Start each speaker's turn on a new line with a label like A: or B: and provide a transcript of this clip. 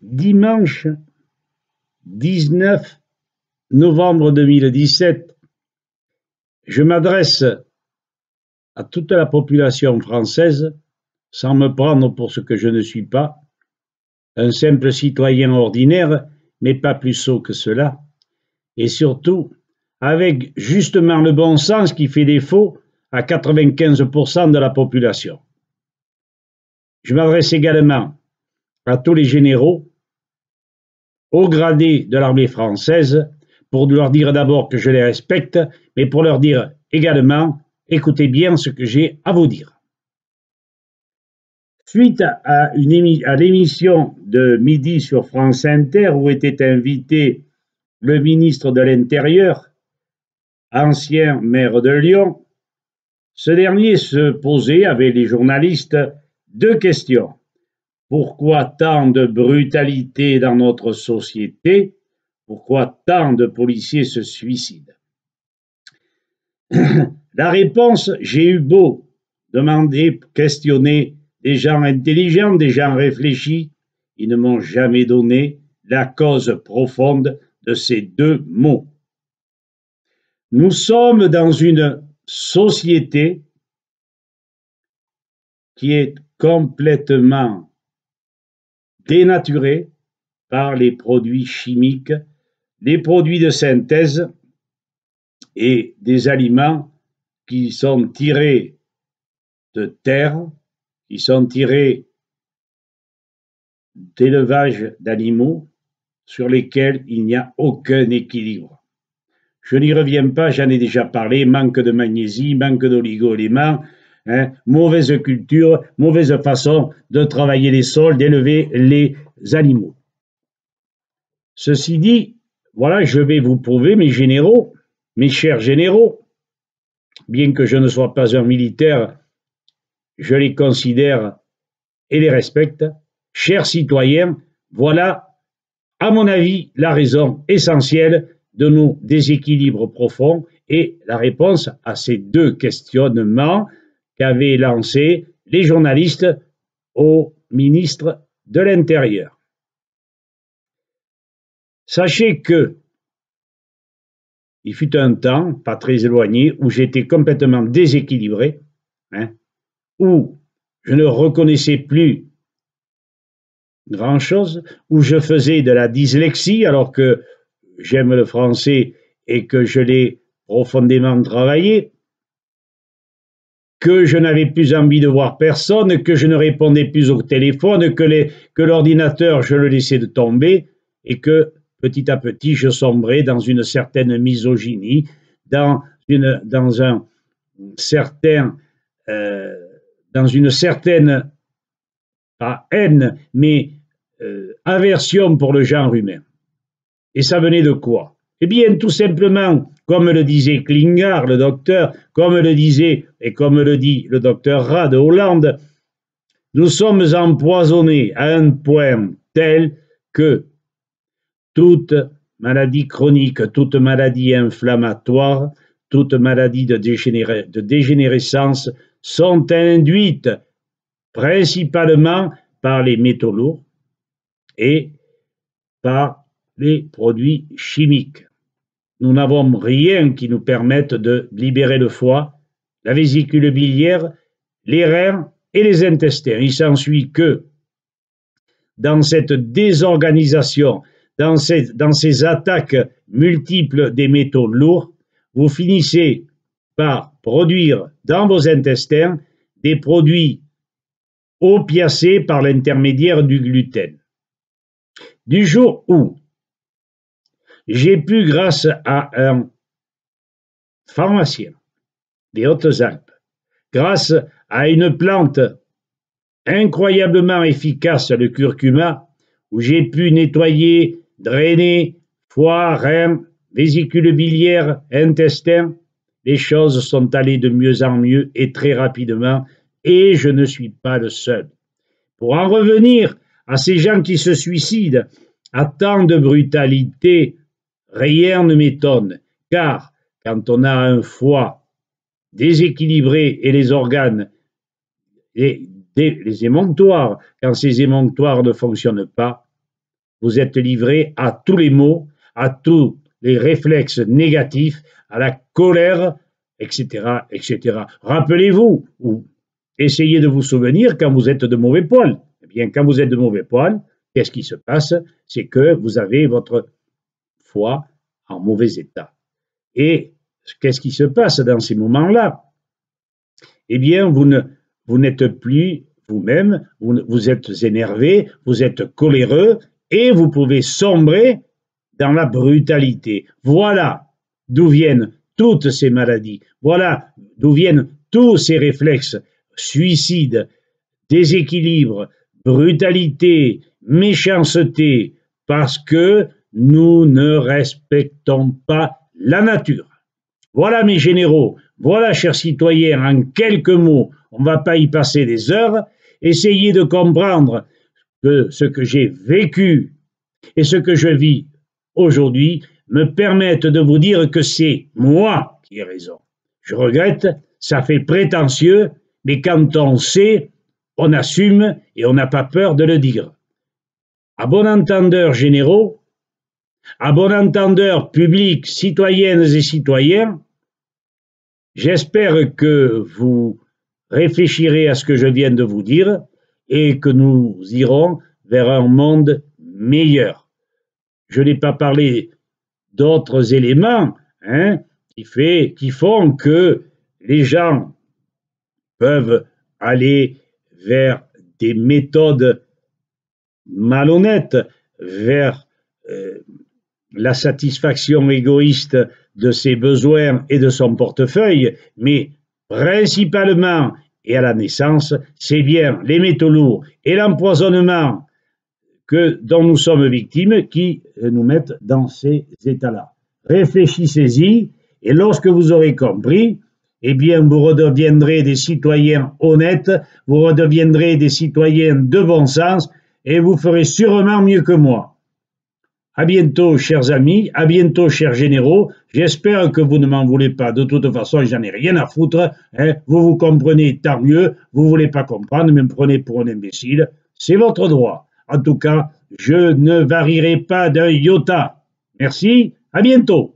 A: Dimanche 19 novembre 2017, je m'adresse à toute la population française sans me prendre pour ce que je ne suis pas, un simple citoyen ordinaire, mais pas plus sot que cela, et surtout avec justement le bon sens qui fait défaut à 95% de la population. Je m'adresse également à tous les généraux, hauts gradés de l'armée française, pour leur dire d'abord que je les respecte, mais pour leur dire également, écoutez bien ce que j'ai à vous dire. Suite à l'émission de midi sur France Inter, où était invité le ministre de l'Intérieur, ancien maire de Lyon, ce dernier se posait avec les journalistes deux questions. Pourquoi tant de brutalité dans notre société? Pourquoi tant de policiers se suicident? La réponse, j'ai eu beau demander, questionner des gens intelligents, des gens réfléchis, ils ne m'ont jamais donné la cause profonde de ces deux mots. Nous sommes dans une société qui est complètement dénaturée par les produits chimiques, les produits de synthèse et des aliments qui sont tirés de terre, qui sont tirés d'élevage d'animaux sur lesquels il n'y a aucun équilibre. Je n'y reviens pas, j'en ai déjà parlé, manque de magnésie, manque d'oligo-éléments, mauvaise culture, mauvaise façon de travailler les sols, d'élever les animaux. Ceci dit, voilà, je vais vous prouver, mes généraux, mes chers généraux, bien que je ne sois pas un militaire, je les considère et les respecte. Chers citoyens, voilà, à mon avis, la raison essentielle de nos déséquilibres profonds et la réponse à ces deux questionnements qu'avaient lancés les journalistes au ministre de l'Intérieur. Sachez que il fut un temps, pas très éloigné, où j'étais complètement déséquilibré, où je ne reconnaissais plus grand-chose, où je faisais de la dyslexie alors que j'aime le français et que je l'ai profondément travaillé, que je n'avais plus envie de voir personne, que je ne répondais plus au téléphone, que l'ordinateur, je le laissais de tomber et que petit à petit, je sombrais dans une certaine misogynie, dans une certaine, pas haine, mais aversion pour le genre humain. Et ça venait de quoi? Eh bien, tout simplement, comme le disait Klingard, le docteur, comme le disait et comme le dit le docteur Rad de Hollande, nous sommes empoisonnés à un point tel que toute maladie chronique, toute maladie inflammatoire, toute maladie de dégénérescence sont induites principalement par les métaux lourds et par les produits chimiques. Nous n'avons rien qui nous permette de libérer le foie, la vésicule biliaire, les reins et les intestins. Il s'ensuit que dans cette désorganisation, dans ces attaques multiples des métaux lourds, vous finissez par produire dans vos intestins des produits opiacés par l'intermédiaire du gluten. Du jour où j'ai pu, grâce à un pharmacien des Hautes-Alpes, grâce à une plante incroyablement efficace, le curcuma, où j'ai pu nettoyer, drainer foie, rein, vésicule biliaire, intestin, les choses sont allées de mieux en mieux et très rapidement, et je ne suis pas le seul. Pour en revenir à ces gens qui se suicident, à tant de brutalité, rien ne m'étonne, car quand on a un foie déséquilibré et les organes, les émonctoires, quand ces émonctoires ne fonctionnent pas, vous êtes livré à tous les maux, à tous les réflexes négatifs, à la colère, etc., etc. Rappelez-vous, ou essayez de vous souvenir quand vous êtes de mauvais poil. Eh bien, quand vous êtes de mauvais poil, qu'est-ce qui se passe? C'est que vous avez votre foie en mauvais état. Et qu'est-ce qui se passe dans ces moments-là? Eh bien, vous n'êtes plus vous-même, vous êtes énervé, vous êtes coléreux et vous pouvez sombrer dans la brutalité. Voilà d'où viennent toutes ces maladies. Voilà d'où viennent tous ces réflexes suicides, déséquilibre, brutalité, méchanceté, parce que nous ne respectons pas la nature. Voilà mes généraux, voilà chers citoyens, en quelques mots, on ne va pas y passer des heures, essayez de comprendre que ce que j'ai vécu et ce que je vis aujourd'hui me permettent de vous dire que c'est moi qui ai raison. Je regrette, ça fait prétentieux, mais quand on sait, on assume et on n'a pas peur de le dire. À bon entendeur généraux, à bon entendeur public, citoyennes et citoyens, j'espère que vous réfléchirez à ce que je viens de vous dire et que nous irons vers un monde meilleur. Je n'ai pas parlé d'autres éléments qui font que les gens peuvent aller vers des méthodes malhonnêtes, vers la satisfaction égoïste de ses besoins et de son portefeuille, mais principalement et à la naissance, c'est bien les métaux lourds et l'empoisonnement dont nous sommes victimes qui nous mettent dans ces états-là. Réfléchissez-y et lorsque vous aurez compris, eh bien vous redeviendrez des citoyens honnêtes, vous redeviendrez des citoyens de bon sens et vous ferez sûrement mieux que moi. À bientôt, chers amis, à bientôt, chers généraux. J'espère que vous ne m'en voulez pas. De toute façon, j'en ai rien à foutre. Vous comprenez, tant mieux. Vous ne voulez pas comprendre, mais me prenez pour un imbécile. C'est votre droit. En tout cas, je ne varierai pas d'un iota. Merci, à bientôt.